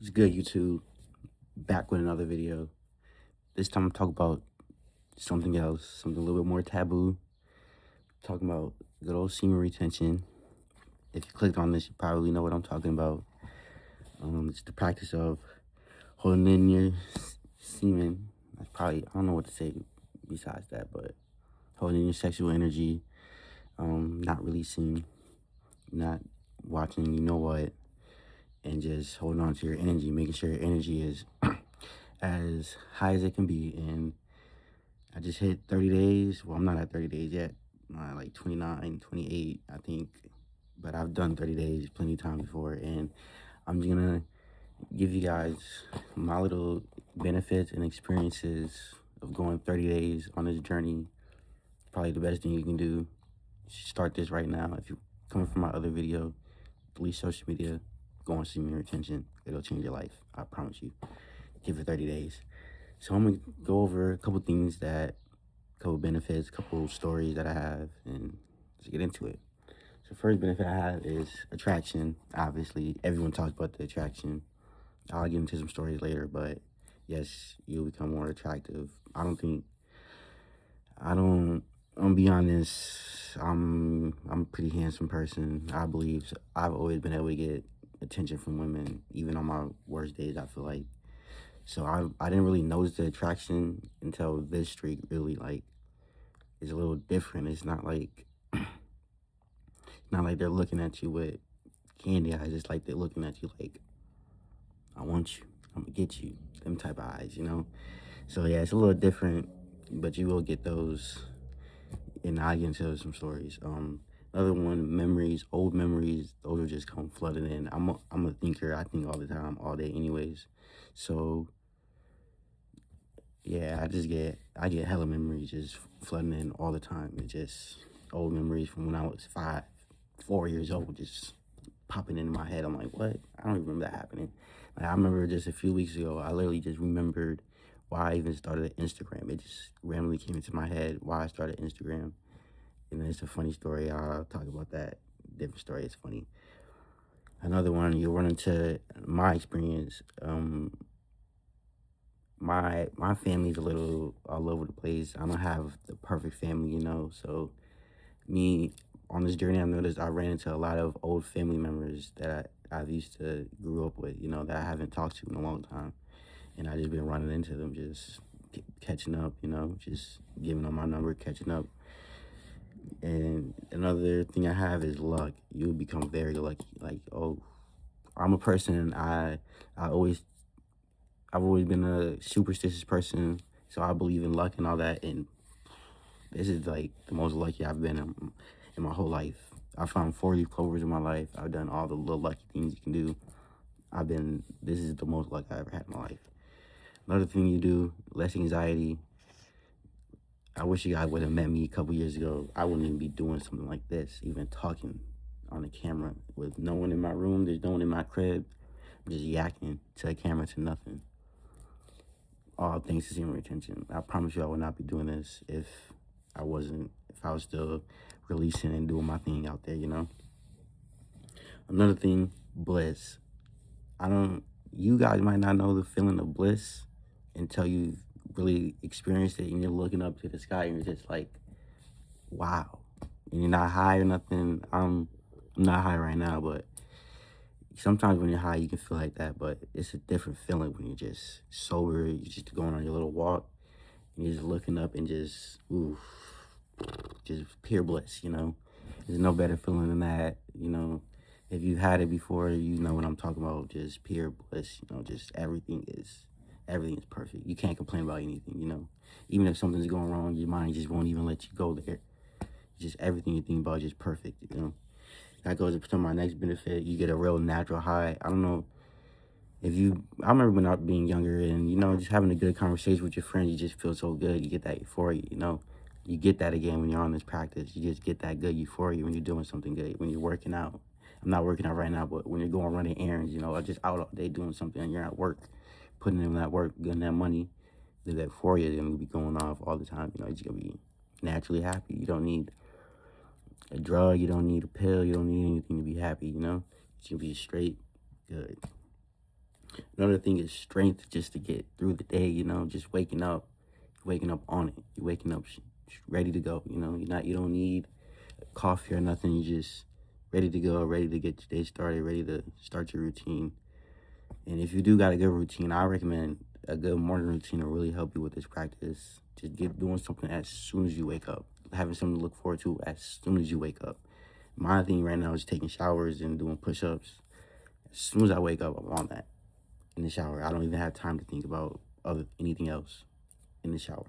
What's good, YouTube? Back with another video. This time I'm talking about something else, something a little bit more taboo. Talking about good old semen retention. If you clicked on this, you probably know what I'm talking about. It's the practice of holding in your semen. I don't know what to say besides that, but holding in your sexual energy, not releasing, not watching, you know what, and just holding on to your energy, making sure your energy is as high as it can be. And I just hit 30 days. Well, I'm not at 30 days yet. I'm like 29, 28, I think. But I've done 30 days plenty of times before. And I'm just going to give you guys my little benefits and experiences of going 30 days on this journey. Probably the best thing you can do. You should start this right now. If you're coming from my other video, delete social media, go on semen retention. It'll change your life. I promise you. Give it 30 days. So I'm going to go over a couple things couple benefits, couple stories that I have, and let's get into it. So first benefit I have is attraction. Obviously, everyone talks about the attraction. I'll get into some stories later, but yes, you'll become more attractive. I'm gonna be honest, I'm a pretty handsome person. I believe so. I've always been able to get attention from women, even on my worst days, I feel like. So I didn't really notice the attraction until this streak really is a little different. It's not like they're looking at you with candy eyes. It's like they're looking at you like, I want you, I'm gonna get you, them type of eyes, you know? So yeah, it's a little different, but you will get those, and I'll get into some stories. Another one, memories, old memories, those will just come flooding in. I'm a thinker. I think all the time, all day anyways. So yeah, I get hella memories just flooding in all the time. It's just old memories from when I was 4 years old, just popping into my head. I'm like, what? I don't even remember that happening. Like, I remember just a few weeks ago, I literally just remembered why I even started Instagram. It just randomly came into my head why I started Instagram. And it's a funny story. I'll talk about that. Different story. It's funny. Another one, you'll run into my experience. My family's a little all over the place. I don't have the perfect family, you know. So me on this journey, I've noticed I ran into a lot of old family members that I've used to grew up with, you know, that I haven't talked to in a long time, and I just been running into them, just catching up, you know, just giving them my number, catching up. And another thing I have is luck. You become very lucky. Like, oh, I'm a person. I've always been a superstitious person, so I believe in luck and all that. And this is like the most lucky I've been in my whole life. I found 40 clovers in my life. I've done all the little lucky things you can do. This is the most luck I ever had in my life. Another thing you do, less anxiety. I wish you guys would have met me a couple years ago. I wouldn't even be doing something like this, even talking on the camera with no one in my room. There's no one in my crib. I'm just yakking to the camera to nothing. All thanks to semen retention. I promise you I would not be doing this if I was still releasing and doing my thing out there, you know? Another thing, bliss. You guys might not know the feeling of bliss until you've really experienced it and you're looking up to the sky and you're just like, wow. And you're not high or nothing. I'm not high right now, but sometimes when you're high, you can feel like that, but it's a different feeling when you're just sober. You're just going on your little walk and you're just looking up and just, ooh, just pure bliss, you know? There's no better feeling than that, you know? If you've had it before, you know what I'm talking about. Just pure bliss, you know, just everything is perfect. You can't complain about anything, you know? Even if something's going wrong, your mind just won't even let you go there. Just everything you think about is just perfect, you know? That goes to my next benefit. You get a real natural high. I don't know I remember when I was being younger and, you know, just having a good conversation with your friends, you just feel so good. You get that euphoria, you know? You get that again when you're on this practice. You just get that good euphoria when you're doing something good, when you're working out. I'm not working out right now, but when you're going running errands, you know, or just out all day doing something and you're at work, putting in that work, getting that money, that euphoria is going to be going off all the time. You know, you're just going to be naturally happy. You don't need a drug, you don't need a pill, you don't need anything to be happy, you know? You should be straight good. Another thing is strength just to get through the day, just waking up on it. You're waking up ready to go, you don't need coffee or nothing. You just ready to go, ready to get your day started, ready to start your routine. And if you do got a good routine, I recommend a good morning routine to really help you with this practice. Just get doing something as soon as you wake up, having something to look forward to as soon as you wake up. My thing right now is taking showers and doing push-ups. As soon as I wake up, I'm on that in the shower. I don't even have time to think about anything else in the shower.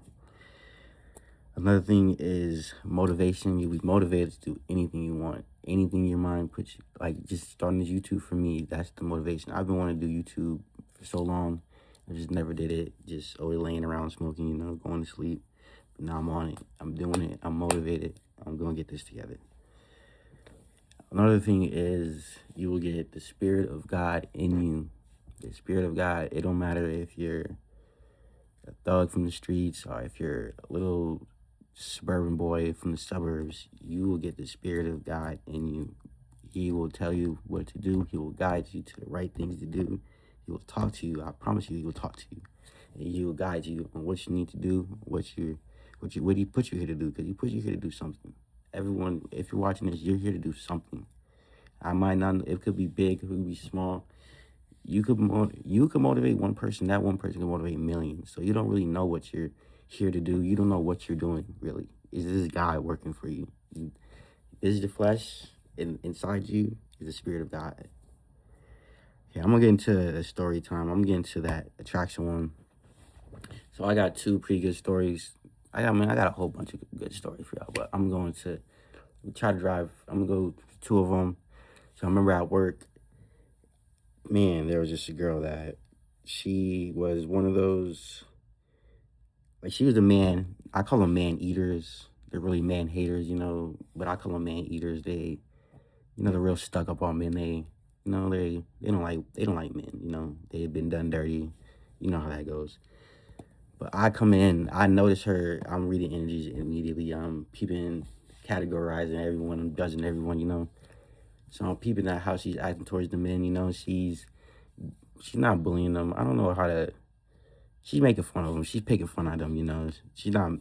Another thing is motivation. You'll be motivated to do anything you want. Anything your mind puts you, like just starting this YouTube for me, that's the motivation. I've been wanting to do YouTube for so long. I just never did it. Just always laying around smoking, going to sleep. But now I'm on it. I'm doing it. I'm motivated. I'm going to get this together. Another thing is you will get the Spirit of God in you. The Spirit of God, it don't matter if you're a thug from the streets or if you're a little suburban boy from the suburbs, you will get the Spirit of God in you. He will tell you what to do. He will guide you to the right things to do. He will talk to you. I promise you, he will talk to you. And he will guide you on what you need to do, what he put you here to do, because he put you here to do something. Everyone, if you're watching this, you're here to do something. I might not, it could be big, it could be small. You could motivate one person. That one person can motivate millions. So you don't really know what you're here to do. You don't know what you're doing, really. Is this God working for you? Is the flesh inside you? Is the Spirit of God? Okay, I'm going to get into the story time. I'm going to get into that attraction one. So I got two pretty good stories. I got a whole bunch of good stories for y'all, but I'm going to try to drive. I'm going to go two of them. So I remember at work, man, there was just a girl that she was one of those, like she was a man. I call them man eaters. They're really man haters, but I call them man eaters. They, they're real stuck up on men. They don't like men, they've been done dirty. You know how that goes. But I come in, I notice her, I'm reading energies immediately. I'm peeping, categorizing everyone, I'm judging everyone. So I'm peeping at how she's acting towards the men, she's not bullying them. I don't know how to, she's making fun of them. She's picking fun at them, She's not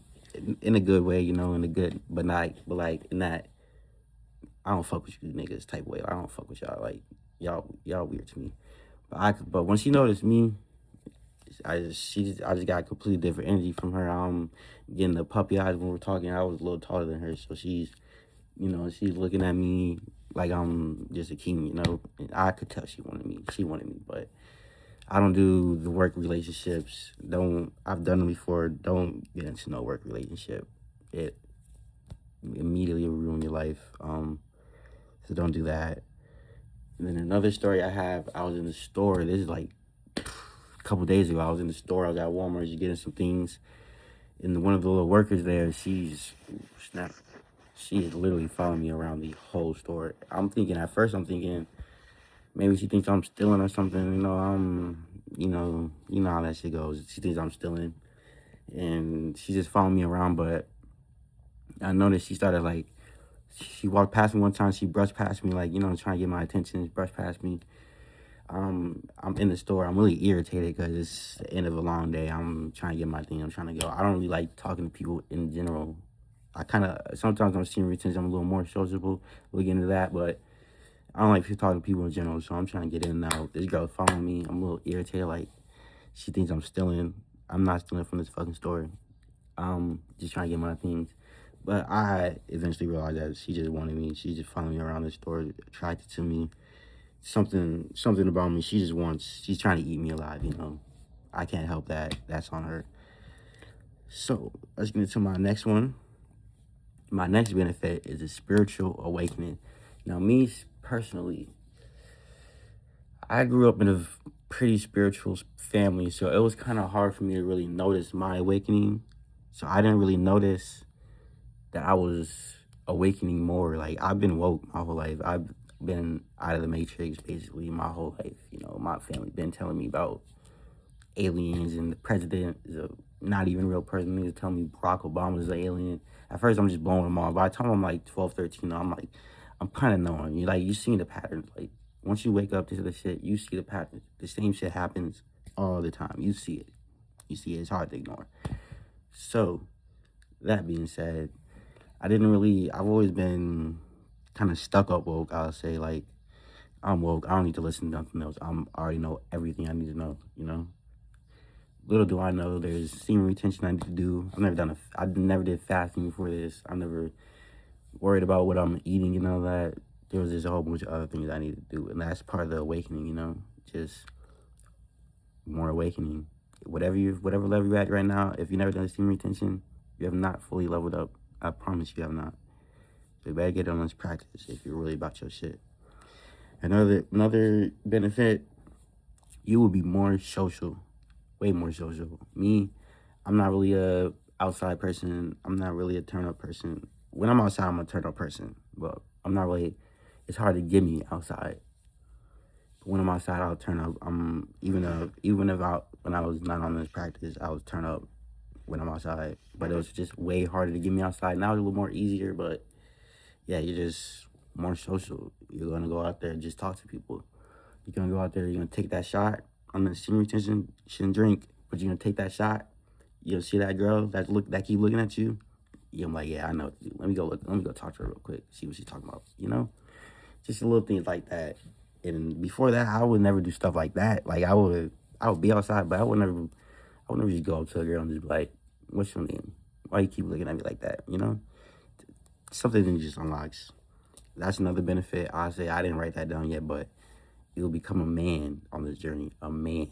in a good way, in a good, but like in that, I don't fuck with you niggas type way. I don't fuck with y'all. Like, y'all weird to me. But when she noticed me, I just got a completely different energy from her. I'm getting the puppy eyes when we're talking. I was a little taller than her, so she's looking at me like I'm just a king, And I could tell she wanted me. She wanted me, but I don't do the work relationships. I've done them before. Don't get into no work relationship. It immediately will ruin your life. So don't do that. And then another story I have, I was in the store. This is like a couple days ago. I was in the store. I was at Walmart just getting some things. And one of the little workers there, she's literally following me around the whole store. At first I'm thinking, maybe she thinks I'm stealing or something. You know how that shit goes. She thinks I'm stealing. And she's just following me around. But I noticed she started like, she walked past me one time. She brushed past me, like, trying to get my attention. She brushed past me. I'm in the store. I'm really irritated because it's the end of a long day. I'm trying to get my thing. I'm trying to go. I don't really like talking to people in general. Sometimes I'm senior retention. I'm a little more sociable. We'll get into that, but I don't like talking to people in general, so I'm trying to get in now. This girl's following me. I'm a little irritated. Like, she thinks I'm stealing. I'm not stealing from this fucking store. Just trying to get my things. But I eventually realized that she just wanted me. She just following me around the store, attracted to me. Something about me. She's trying to eat me alive, I can't help that. That's on her. So let's get into my next one. My next benefit is a spiritual awakening. Now, me personally, I grew up in a pretty spiritual family, so it was kind of hard for me to really notice my awakening. So I didn't really notice that I was awakening more. Like, I've been woke my whole life. I've been out of the matrix basically my whole life. My family been telling me about aliens, and the president is not even a real person. They tell me Barack Obama is an alien. At first I'm just blowing them off. By the time I'm like 12, 13, I'm kind of knowing. You seen the patterns. Like, Once you wake up to the shit, you see the pattern. The same shit happens all the time. You see it. You see it. It's hard to ignore. So, that being said, I've always been kind of stuck up woke. I'll say, like, I'm woke. I don't need to listen to nothing else. I already know everything I need to know, you know? Little do I know there's semen retention I need to do. I never did fasting before this. I never worried about what I'm eating and all that. There was just a whole bunch of other things I need to do. And that's part of the awakening, you know? Just more awakening. Whatever level you're at right now, if you've never done semen retention, you have not fully leveled up. I promise you have not. So you better get on this practice if you're really about your shit. Another benefit, you will be more social. Way more social. Me, I'm not really a outside person. I'm not really a turn up person. When I'm outside, I'm a turn up person. But I'm not really. It's hard to get me outside. But when I'm outside, I'll turn up. When I was not on this practice, I was turn up when I'm outside. But it was just way harder to get me outside. Now it's a little more easier, but yeah, you're just more social. You're gonna go out there and just talk to people. You're gonna go out there. You're gonna take that shot on the semen retention. Shouldn't drink, but you're gonna take that shot. You'll see that girl that keep looking at you. You're like, yeah, I know what to do. Let me go talk to her real quick. See what she's talking about. You know, just little things like that. And before that, I would never do stuff like that. Like I would be outside, but I would never just go up to a girl and just be like, "What's your name? Why you keep looking at me like that?" You know, something that just unlocks. That's another benefit. I say I didn't write that down yet, but you'll become a man on this journey. A man.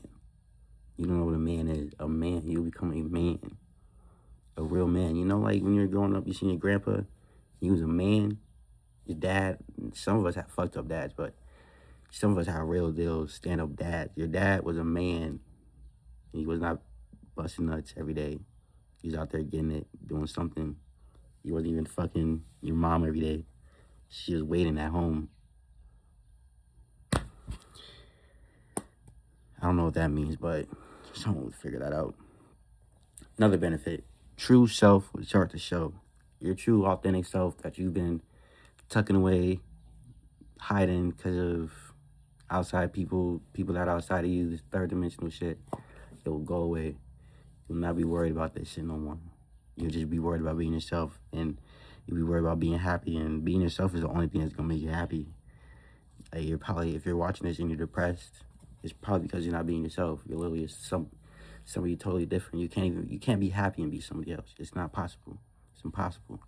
You don't know what a man is. A man. You'll become a man. A real man. You know, like when you're growing up, you seen your grandpa. He was a man. Your dad. Some of us have fucked up dads, but some of us have real deal stand up dads. Your dad was a man. He was not busting nuts every day. He was out there getting it, doing something. He wasn't even fucking your mom every day. She was waiting at home. I don't know what that means, but someone will figure that out. Another benefit, true self will start to show. Your true authentic self that you've been tucking away, hiding because of outside people that are outside of you, this third dimensional shit, it will go away. You'll not be worried about this shit no more. You'll just be worried about being yourself, and you'll be worried about being happy, and being yourself is the only thing that's gonna make you happy. Like if you're watching this and you're depressed, it's probably because you're not being yourself. You're literally somebody totally different. You can't be happy and be somebody else. It's not possible. It's impossible.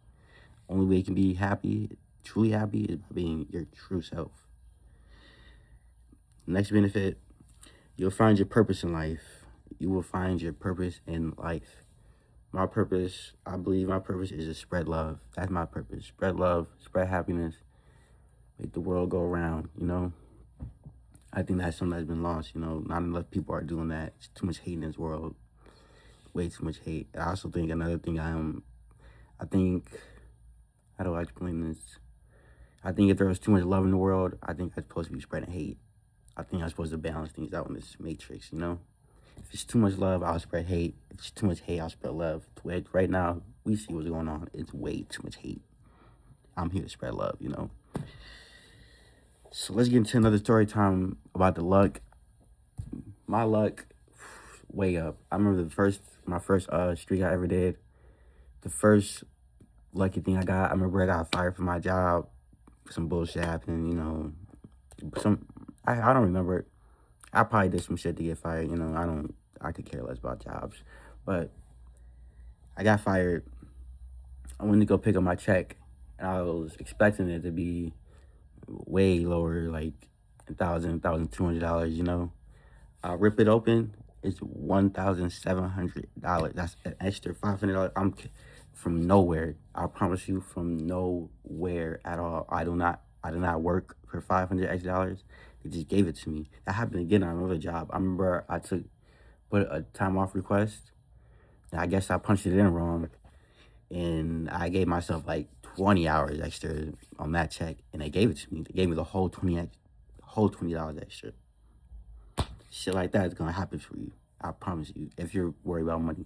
Only way you can be happy, truly happy, is by being your true self. Next benefit, you'll find your purpose in life. You will find your purpose in life. I believe my purpose is to spread love. That's my purpose. Spread love, spread happiness, make the world go around, you know? I think that's something that's been lost, you know? Not enough people are doing that. It's too much hate in this world. Way too much hate. I also think another thing I think, how do I explain this? I think if there was too much love in the world, I think I'm supposed to be spreading hate. I think I'm supposed to balance things out in this matrix, you know? If it's too much love, I'll spread hate. If it's too much hate, I'll spread love. Right now, we see what's going on. It's way too much hate. I'm here to spread love, you know? So let's get into another story time about the luck. My luck, way up. I remember my first streak I ever did. The first lucky thing I got, I remember I got fired from my job. Some bullshit happened, you know. I don't remember it. I probably did some shit to get fired, you know. I could care less about jobs. But I got fired. I went to go pick up my check, and I was expecting it to be way lower, like $1,200, you know. I rip it open, it's $1,700. That's an extra $500. I'm from nowhere. I promise you, from nowhere at all. I did not work for $500 extra. They just gave it to me. That happened again on another job. I remember I put a time off request. And I guess I punched it in wrong, and I gave myself like 20 hours extra on that check, and they gave it to me. They gave me the whole $20 extra. Shit like that is gonna happen for you. I promise you. If you're worried about money,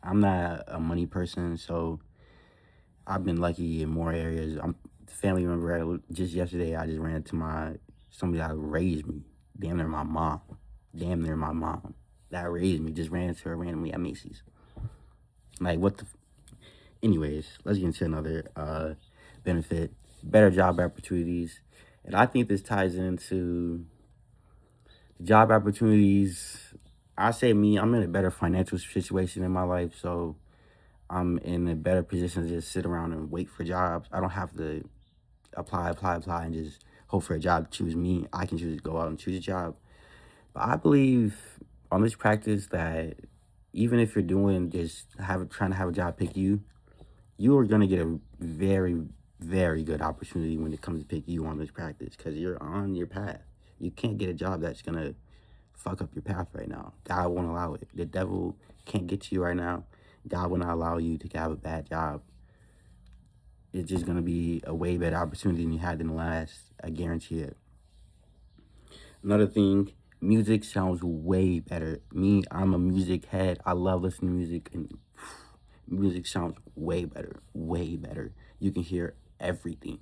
I'm not a money person, so I've been lucky in more areas. I'm family member. Just yesterday, I just ran into my somebody that raised me, damn near my mom, that raised me, just ran into her randomly at Macy's. Like, what the? Anyways, let's get into another benefit: better job opportunities, and I think this ties into job opportunities. I say me, I'm in a better financial situation in my life, so I'm in a better position to just sit around and wait for jobs. I don't have to apply, and just hope for a job to choose me. I can choose to go out and choose a job. But I believe on this practice that even if you're doing trying to have a job pick you, you are gonna get a very, very good opportunity when it comes to pick you on this practice because you're on your path. You can't get a job that's gonna fuck up your path right now. God won't allow it. The devil can't get to you right now. God will not allow you to have a bad job. It's just gonna be a way better opportunity than you had in the last. I guarantee it. Another thing, music sounds way better. Me, I'm a music head. I love listening to music, and music sounds way better, way better. You can hear everything.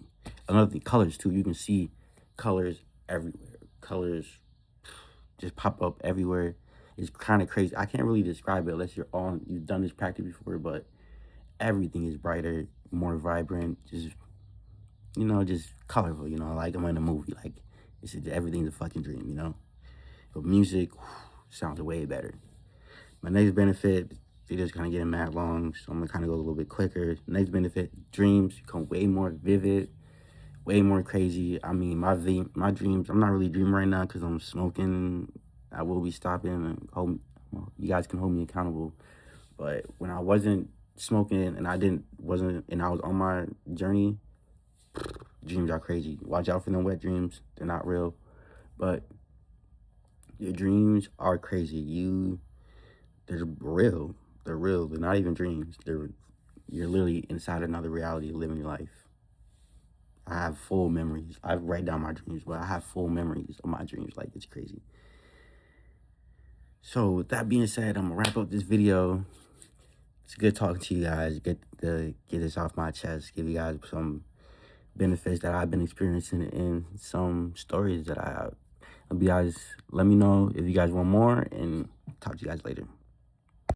Another thing, colors too. You can see colors everywhere. Colors just pop up everywhere. It's kind of crazy. I can't really describe it unless you've done this practice before, but everything is brighter, more vibrant, just colorful, like I'm in a movie. Like, everything's a fucking dream, But music sounds way better. My next benefit, video's kind of getting mad long, so I'm gonna kind of go a little bit quicker. Next benefit, dreams become way more vivid, way more crazy. I mean, my dreams, I'm not really dreaming right now because I'm smoking. I will be stopping, and you guys can hold me accountable. But when I wasn't smoking and I was on my journey, dreams are crazy. Watch out for them wet dreams. They're not real. But your dreams are crazy. They're real. They're real. They're not even dreams. You're literally inside another reality living your life. I have full memories. I write down my dreams, but I have full memories of my dreams. Like, it's crazy. So with that being said, I'm gonna wrap up this video. It's good talking to you guys. Get this off my chest. Give you guys some benefits that I've been experiencing and some stories that I have. Let me know if you guys want more, and talk to you guys later.